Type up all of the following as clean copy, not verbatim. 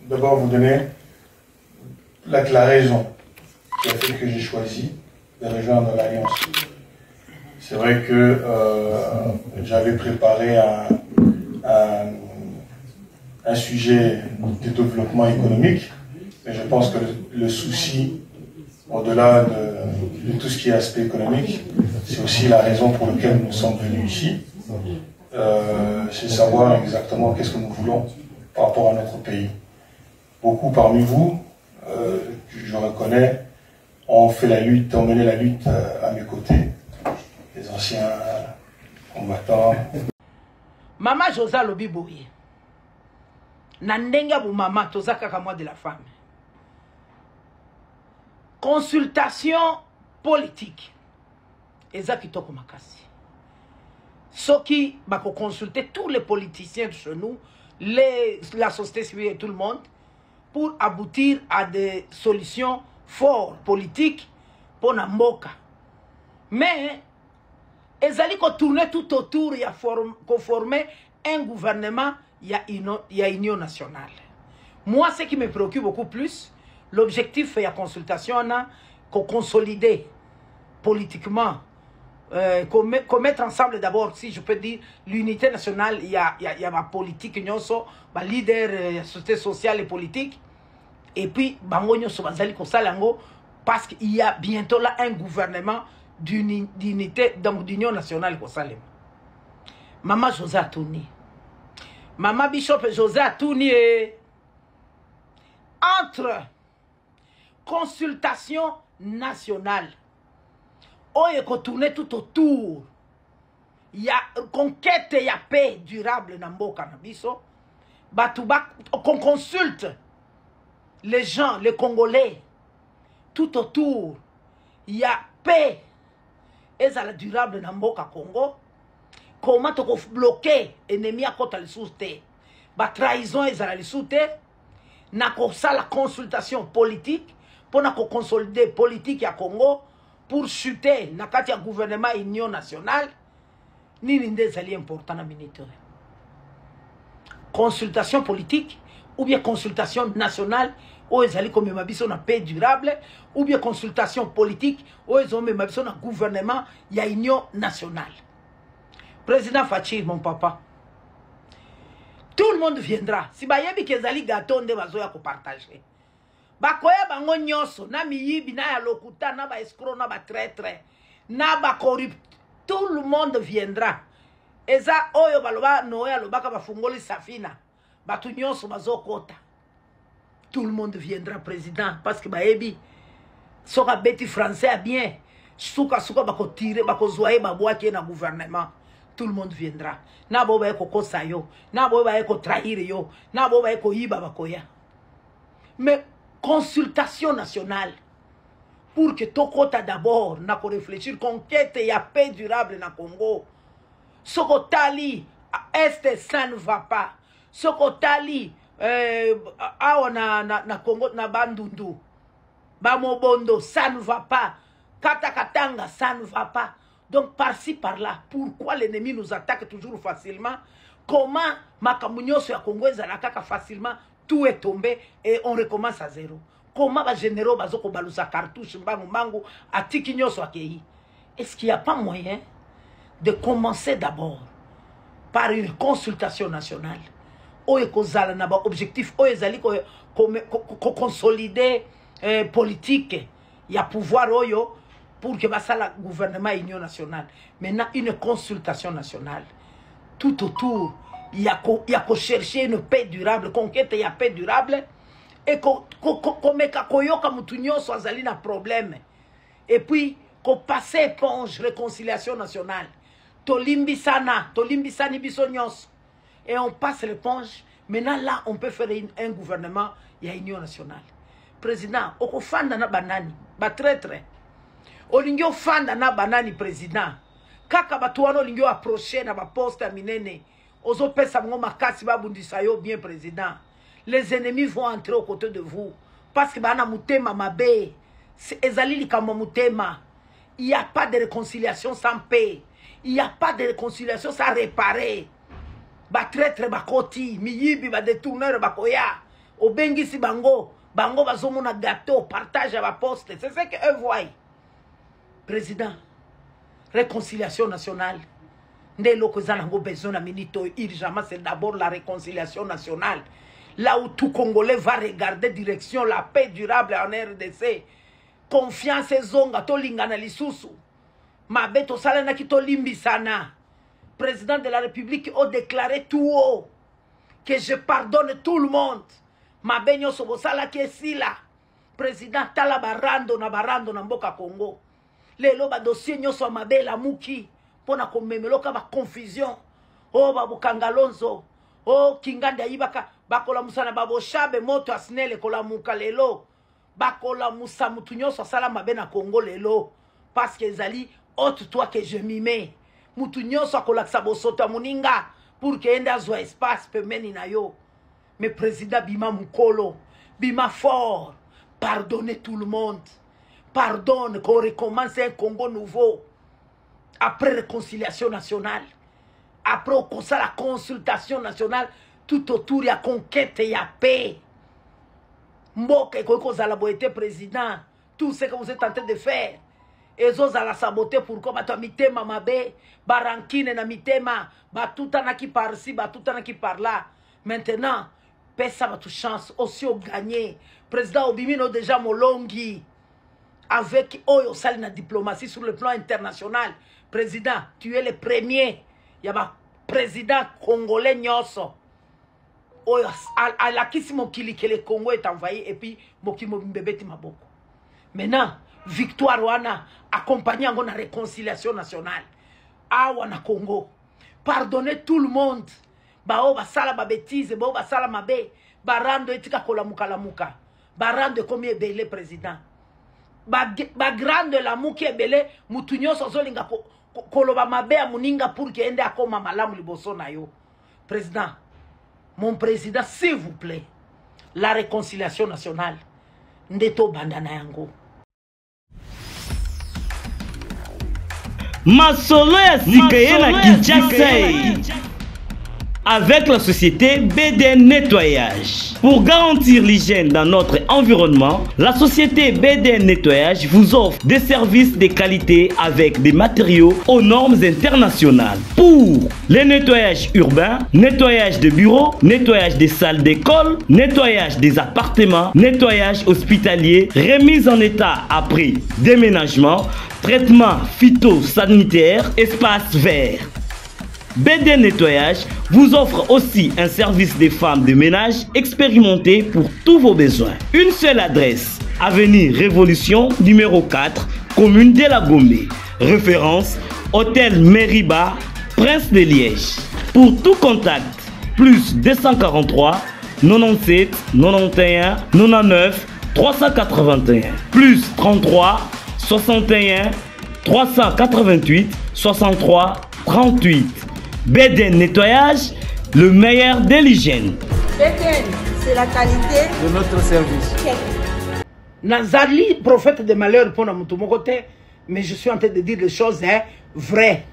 D'abord vous donner la raison qui a fait que j'ai choisi de rejoindre l'Alliance. C'est vrai que j'avais préparé un sujet de développement économique, mais je pense que le souci, au-delà de tout ce qui est aspect économique, c'est aussi la raison pour laquelle nous sommes venus ici. C'est savoir exactement qu'est-ce que nous voulons par rapport à notre pays. Beaucoup parmi vous, je reconnais, ont fait la lutte, ont mené la lutte à mes côtés. Les anciens combattants. Maman Josa Lobi Boye. Nandenga bu maman toza kaka moi de la femme. Consultation politique. Eza kitoko makasi. Soki bako consulter tous les politiciens de chez nous, la société civile et tout le monde, pour aboutir à des solutions fortes, politiques, pour Namboka. Mais, ils allaient tourner tout autour, il y a former un gouvernement, il y a union nationale. Moi, ce qui me préoccupe beaucoup plus, l'objectif de la consultation, c'est consolider politiquement, mettre ensemble d'abord, si je peux dire, l'unité nationale, il y a ma politique, ma leader, la société sociale et politique, et puis, parce qu'il y a bientôt là un gouvernement d'unité, donc d'union nationale. Maman José Atouni, Maman Bishop José Atouni, entre consultation nationale, il faut tourner tout autour. Il y a conquête, il y a paix durable dans le Canabiso. Qu'on consulte les gens, les Congolais, tout autour. Il y a paix et ça durable dans le Congo. Comment tu peux bloquer l'ennemi à côté de la la trahison et la soute. N'a ça la consultation politique pour consolider la politique à Congo. Pour chuter dans le gouvernement union nationale, ni des alliés importants dans le consultation politique, ou bien consultation nationale, où ils allaient comme une paix durable, ou bien consultation politique, où ils ont même un gouvernement, il y a union nationale. Président Fachi, mon papa, tout le monde viendra. Si vous avez des gâteaux, vous allez partager. Bakoya bango nyonso na miyibi na ya lokuta na ba escroc na ba traître na ba corrupt, tout le monde viendra. Eza oyo baloba noya lobaka bafungoli safina batu nyonso bazokota. Tout le monde viendra, président, parce que baebi soka beti français a bien suka bako tirer bako zoyer ba boaki na gouvernement. Tout le monde viendra. Na boba eko kosa yo, na boba eko trahir yo, na boba eko yiba bakoya. Mais consultation nationale pour que Tokota d'abord n'a pas réfléchir conquête et la paix durable dans le Congo. Sokotali est ça ne va pas. Sokotali na Congo na Bandundu Bamobondo ça ne va pas. Katakatanga ça ne va pas. Donc par-ci par-là, pourquoi l'ennemi nous attaque toujours facilement? Comment Makamunyo sur Congo ezalaka facilement? Tout est tombé et on recommence à zéro. Comment les généraux bazoko balusa cartouche mbangu mangu atikinyo so akei? Est-ce qu'il n'y a pas moyen de commencer d'abord par une consultation nationale? Oye kozala na ba objectif oye zali ko consolider politique ya pouvoir oyo pour que basala gouvernement union nationale. Maintenant une consultation nationale tout autour. Il y a qu'à chercher une paix durable, conquête, il y a paix durable. Et qu'on koyoka mutunyo soit zali na problème. Et puis, qu'on passe éponge, réconciliation nationale. Tolimbisana, tolimbisani bisonyos. Et on passe l'éponge. Maintenant, là, on peut faire un gouvernement, il y a union nationale. Président, oko fanda na banani, ba très très. Olingyo fanda na banani président. kaka bato wana olingi approcher na baposte ya minene ozopesa bango makasi babundisa yo bien président. Les ennemis vont entrer aux côtés de vous parce que bana mutema mabe ezali likambo mutema. Il n'y a pas de réconciliation sans paix. Il n'y a pas de réconciliation sans réparer. Ba traître bakoti, miyibi ba détourneur bakoya, obengisi bango, bango bazomona gâteau, partage à la poste. C'est ce que eux voient. Président, réconciliation nationale. Ndé loko zanango besoin na minito urgemment, c'est d'abord la réconciliation nationale. Là où tout Congolais va regarder direction la paix durable en RDC. Confiance zonga to lingana lisusu. Mabeto salana ki to limbisana. Président de la République a déclaré tout haut que je pardonne tout le monde. Mabenyo sobosala ki esila. Président tala barando na mboka Congo. Lelo ba dossier nyoso mabela muki pona komemeloka ba confusion. Oh babukangalonzo. Oh kinganda yibaka bakola musana baboshabe moto asnele kola muka lelo. Bakola musa mutu nyoso sala mabe na Congo lelo parce que ezali haute toi que je m'y mets mutu nyoso akola sabosoto muninga pour que enda zo espace pemeni na yo. Mais président bima mukolo bima fort, pardonnez tout le monde, pardonne qu'on recommence un Congo nouveau après réconciliation nationale, après la consultation nationale tout autour ya conquête ya paix. Mboka ekoko za la boité président, tout ce que vous êtes en train de faire. Ezo za la saboter pourquoi bato mitema mabe, barankine na mitema, batuta na ki par-ci, batuta na ki par-là. Maintenant, pesa batu chance aussi au gagner. Président Obimino déjà molongi avec oyo sali na diplomatie sur le plan international. Président, tu es le premier. Yaba président congolais nyoso. À la kisi mokili que le Congo est envahi et puis mokili mbebeti maboko. Maintenant, victoire wana accompagné en la réconciliation nationale. Awa na Congo. Pardonnez tout le monde. Bao basala ba bêtise, bao basala mabe, barando etika kolamuka lamuka. Barando combien belé président. Ba grande la muki belé mutunyo sozolinga koloba mabe amuninga pour que ende akoma malamu liboso na yo. Président, mon président, s'il vous plaît, la réconciliation nationale, ndeto bandana yango. Masolo ya sikaye na Kinshasa avec la société BDN Nettoyage. Pour garantir l'hygiène dans notre environnement, la société BDN Nettoyage vous offre des services de qualité avec des matériaux aux normes internationales. Pour les nettoyages urbains, nettoyage de bureaux, nettoyage des salles d'école, nettoyage des appartements, nettoyage hospitalier, remise en état après déménagement, traitement phytosanitaire, espace vert. BDN Nettoyage vous offre aussi un service des femmes de ménage expérimentées pour tous vos besoins. Une seule adresse, avenue Révolution, numéro 4, commune de la Gombe. Référence, hôtel Meriba, Prince de Liège. Pour tout contact, plus 243 97 91 99 381, plus 33 61 388 63 38. BDN Nettoyage, le meilleur de l'hygiène. BDN, c'est la qualité de notre service. Nazali, prophète de malheur pour notre côté, mais je suis en train de dire des choses vraies.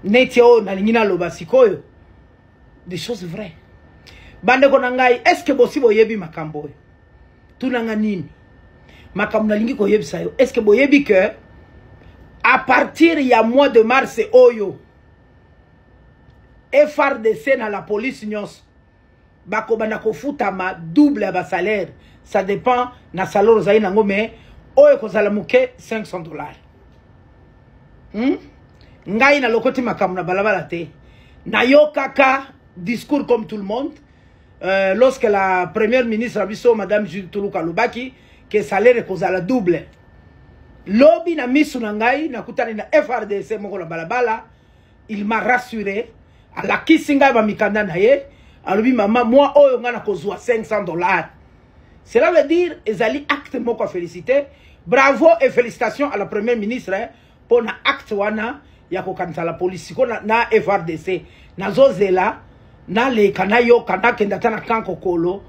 Netio, nalingina lobasikoyo. Des choses vraies. Bande konangai, est-ce que bossi boyebi makambo? Tout nanganini. Makambo nalingi koyebi sayo. Est-ce que boyebi que à partir ya mois de mars oyo FRDC na la police nyos bako bana kofutama double ya salaire, ça dépend na salaire zayi nango mais oyo kozala muke $500. Ngai na lokoti makamu na balabala te na yo kaka discours comme tout le monde lorsque la première ministre abiso madame Julie Tuluka Lubaki que salaire kozala double lobby na misu na ngai na kutani na FRDC moko la balabala il m'a rassuré à la kisinga ba mikanda na ye alobi mama moi oyo nga na kozwa $500. Cela veut dire ezali acte moko félicité. Bravo et félicitations à la première ministre pour na acte wana ya kokanisa la police ko na FRDC nazozela na le kana yo kana kenda tana kanko kolo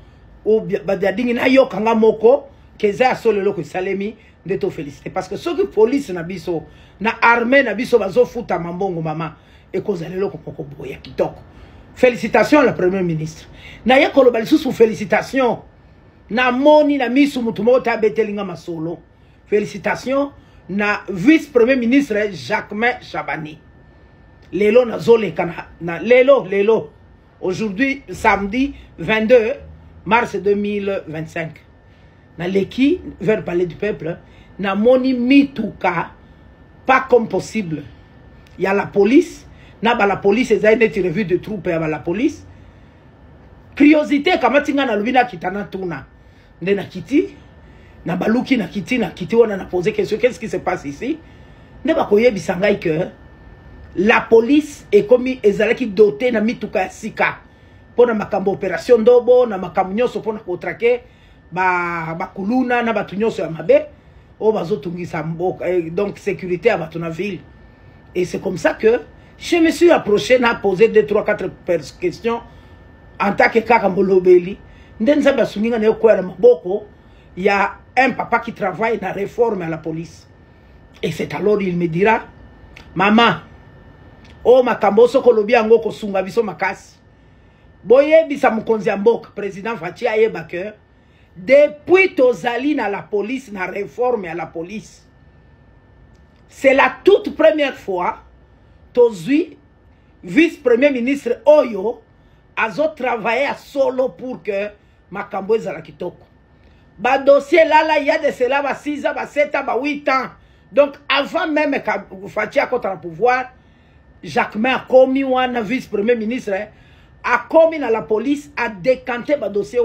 ou badadingi na yo kanga moko keza solelo ko salemi ndeto féliciter parce que ce que police na biso na armée na biso bazo futa mambongo mama et kozalelo ko poko boya kitoko. Félicitations à la première ministre. Na ye koloba lisusu félicitations na moni na misu mutu moko ta betelinga masolo. Félicitations na vice-premier ministre Jacquemain Chabani. Lelo na zole kana na lelo aujourd'hui samedi 22 mars 2025. Na leki vers le palais du peuple na moni mituka pas comme possible. Il y a la police, na ba la police ezali neti revue de troupe ya ba la police. Curiosité kama tinga na lubina kitana tuna. Nde na kiti na baluki na kiti wana na poser question qu'est-ce qui se passe ici? Nde ba koyebisa ngai que la police est comme ezalaki doté na mituka ya sika pona makambo opération ndobo na makambo nyonso pona kotrake ba kuluna na batu nyonso ya mabe o bazotungisa mboka donc sécurité à batu na ville. Et c'est comme ça que je me suis approché na poser 2 3 4 questions en tant que kaka molobeli ndenza basunginga na ko ya maboko. Il y a un papa qui travaille dans la réforme à la police. Et c'est alors il me dira, maman, oh makambo soko lobi yango ko sunga biso makasi. Boye bisa mukonzi mboka président Fachi ayeba que depuis tozali na la police na réforme à la police. C'est la toute première fois tozui vice-premier ministre Oyo azo travailler à solo pour que makambo ezala kitoko. Ba dossier là, il y a de cela, 6 ans, 7 ans, 8 ans. Donc, avant même que Fachi a contre le pouvoir, Jacquemain a commis un vice-premier ministre, a commis dans la police, a décanté le dossier,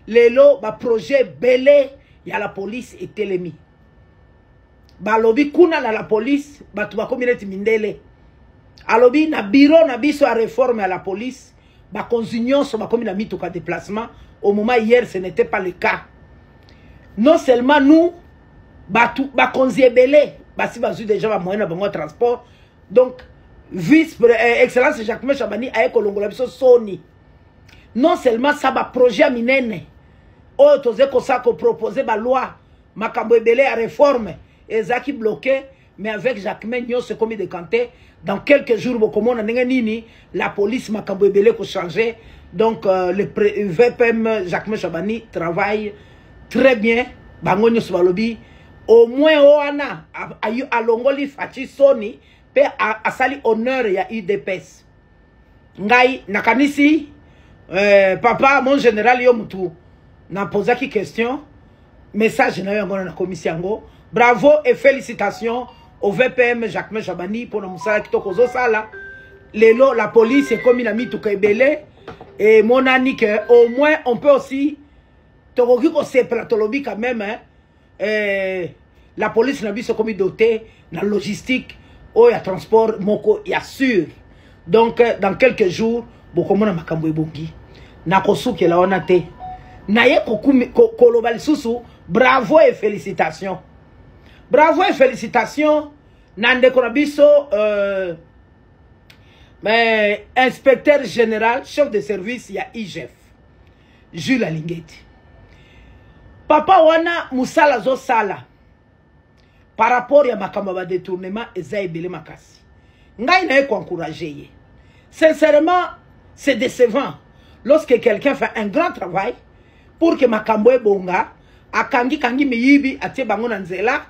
le projet belé, il y a la police et télémi. Ba lobby kuna dans la police, tu vas commis les mindele. A lobby, na bureau, na biso à réforme à la police, ba consignon, so ba commis na mituka déplacement. Au moment hier, ce n'était pas le cas. Non seulement nous, si vous déjà un moyen de transport, donc, Excellence Jacquemain Chabani a écolongola Sony. Non seulement ça va projet minene, oh, tozé ko proposer ba loi, makambo ebele à réforme, et zaki bloqué, mais avec Jacquemain Nyon se commis décanté, dans quelques jours, la police makambo ebele ko changer, donc le VPM Jacquemain Chabani travaille très bien, bangonyo swalobi au moins oana a longoli Fachi Sony pe a sali honneur ya UDPS. Ngai nakanisi papa mon général yo mutu na posa ki question message na yo ngona na commission. Bravo et félicitations au VPM Jacquemain Chabani pour nous sala kitoko zo sala. Lelo la police est comme na mituka ebele et mon ami que au moins on peut aussi Torogi ko se platolobi quand même la police n'a vu ce comme doté la logistique ou ya transport moko ya sûr. Donc dans quelques jours beaucoup mona makambo ebongi na kosuki la onate na ye kolobal susu. Bravo et félicitations. Bravo et félicitations nande konabiso mais inspecteur général chef de service ya IGF Jules Alingeti. Papa wana musala zo sala par rapport ya makambo ba détournement eza ebele makasi. Ngai na ko encourager ye. Sincèrement, c'est décevant lorsque quelqu'un fait un grand travail pour que makambo e bonga akangi miyibi atie bango na nzela,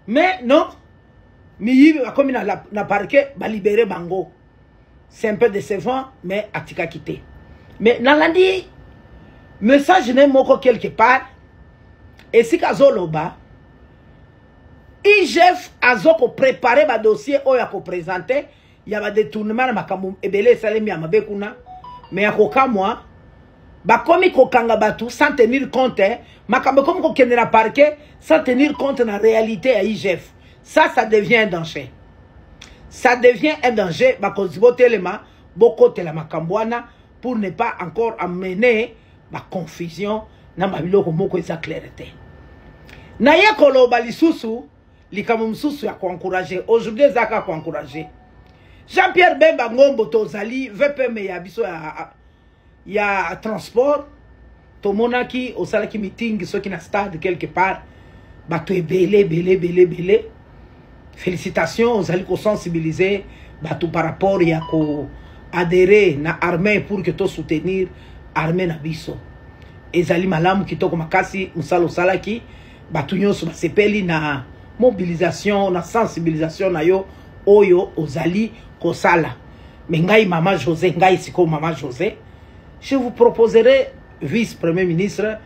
mais non miyibi bakomi na parquet ba libérer bango. C'est un peu décevant mais atika kité. Mais nalandi message ne moko quelque part. Et si Kazoloba, IGF Azoko préparé ma dossier ou yako présenté, il y a un détournement na makambo ebele salemi ya mabekuna, mais yako kamwa, ba komi kokanga batu sans tenir compte, makambo komi kokende na parquet sans tenir compte na réalité à IGF. Ça devient un danger. Ça devient un danger, ba kozibo telema, boko telema kambwana pour ne pas encore amener ma confusion. Na mabiloko moko eza clarté. Na ye koloba lisusu likambo mosusu ya koencourager aujourd'hui ezaka koencourager Jean-Pierre Bemba Ngombo tozali VPM ya biso ya transport tomonaki osalaki meeting soki na stade quelque part bato belé félicitations ozali ko sensibiliser bato par rapport ya ko adhérer na armée pour que to soutenir armée na biso ezali malamu kitoko makasi musalo salaki bato nyonso basepeli na mobilisation na sensibilisation na yo oyo ozali kosala mais ngai Mama José ngai siko Mama José je vous proposerai vice-premier ministre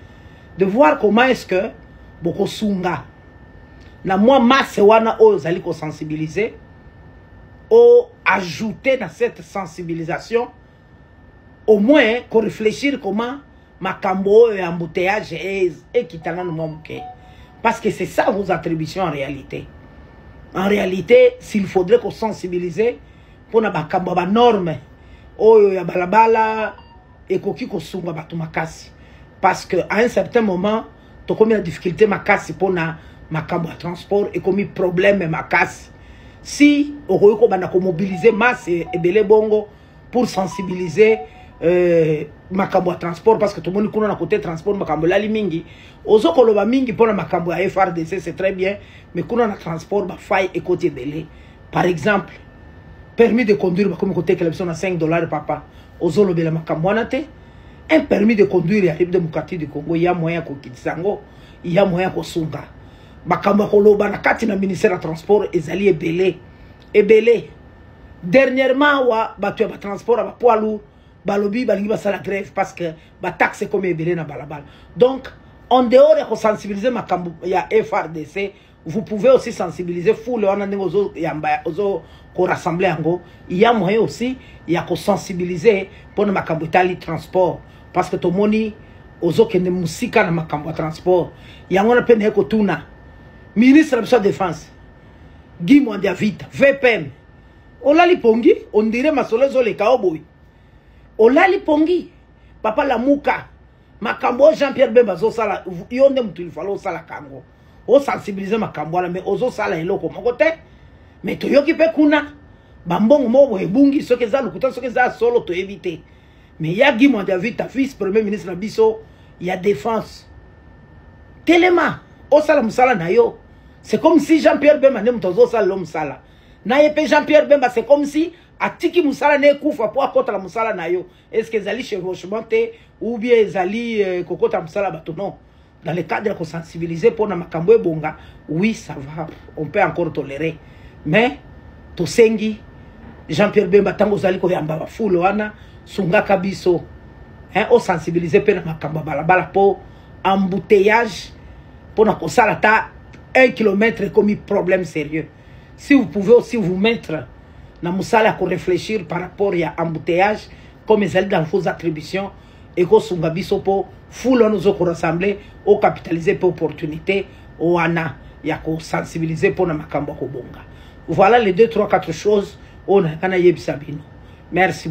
de voir comment est-ce que boko sunga na moi masse wana oyo ozali ko sensibiliser ou ajouter dans cette sensibilisation au moins qu'on réfléchir comment makambo et embouteillage et kitana no momuke parce que c'est ça vos attributions en réalité s'il faudrait qu'on sensibiliser pour na makambo ba norme oyo ya balabala et koki ko sunga batu makasi parce que à un certain moment to komi la difficulté makasi pour na makambo ya transport et komi problème makasi si okoyiko bana ko mobiliser masse et belé bongo pour sensibiliser makambo ya transport parce que tout le monde kuna na côté transport makambo lali mingi ozo koloba mingi pona makambo ya FRDC c'est très bien mais kuna na transport ba faille et côté belé par exemple permis de conduire comme côté collection à $5 papa ozo lobela makambo wana te un permis de conduire ya République démocratique du Congo ya moyen ko kitsango ya moyen ko sunga makambo koloba na kati na ministère de transport ezali ebelé dernièrement wa batu ba transport ba poids lourd balobi balingi basala grève parce que ba taxe comme ebelé na balabala donc en dehors de sensibiliser makambo ya FRDC vous pouvez aussi sensibiliser foule wana ndenge ozo yamba ozo ko rassembler yango il y a moyen aussi ya ko sensibiliser pour na makambo tali transport parce que to moni ozo kende musika na makambo transport yango na pene ko tuna ministre de la défense Guy Mwandia Vita VPM olali pongi on dirait masolezo le kaoboy olali pongi papa la muka makambo Jean-Pierre Bemba zo sala yonde mutu il fallait sala kango o sensibiliser makambo mais ozo sala eloko mokote mais to yoki pe kuna bambongo mo ebungi soki za lukuta soki za solo to éviter mais ya Guy Mwandia Vita vice premier ministre na biso ya défense telema o sala musala na yo c'est comme si Jean-Pierre Bemba ne mutozo sala lo musala na yepe Jean-Pierre Bemba c'est comme si atiki musala ne kufa po akota la musala na yo est-ce que zali chevauchement ou bien zali kokota musala bato non dans le cadre de sensibiliser pour na makambo bonga oui ça va on peut encore tolérer mais to sengi Jean-Pierre Bemba tango zali ko yamba ba fulo wana sunga kabiso o sensibiliser pe na makambo balabala po embouteillage pour na kosala ta 1 kilomètre comme problème sérieux si vous pouvez aussi vous mettre na musala ko réfléchir par rapport à embouteillage comme ils dans vos attributions et ko sunga biso po fulo nous ko rassembler au capitaliser pour opportunité au ana ya ko sensibiliser pour na makambo ko bonga voilà les 2 3 4 choses on a kana yebisa bino merci.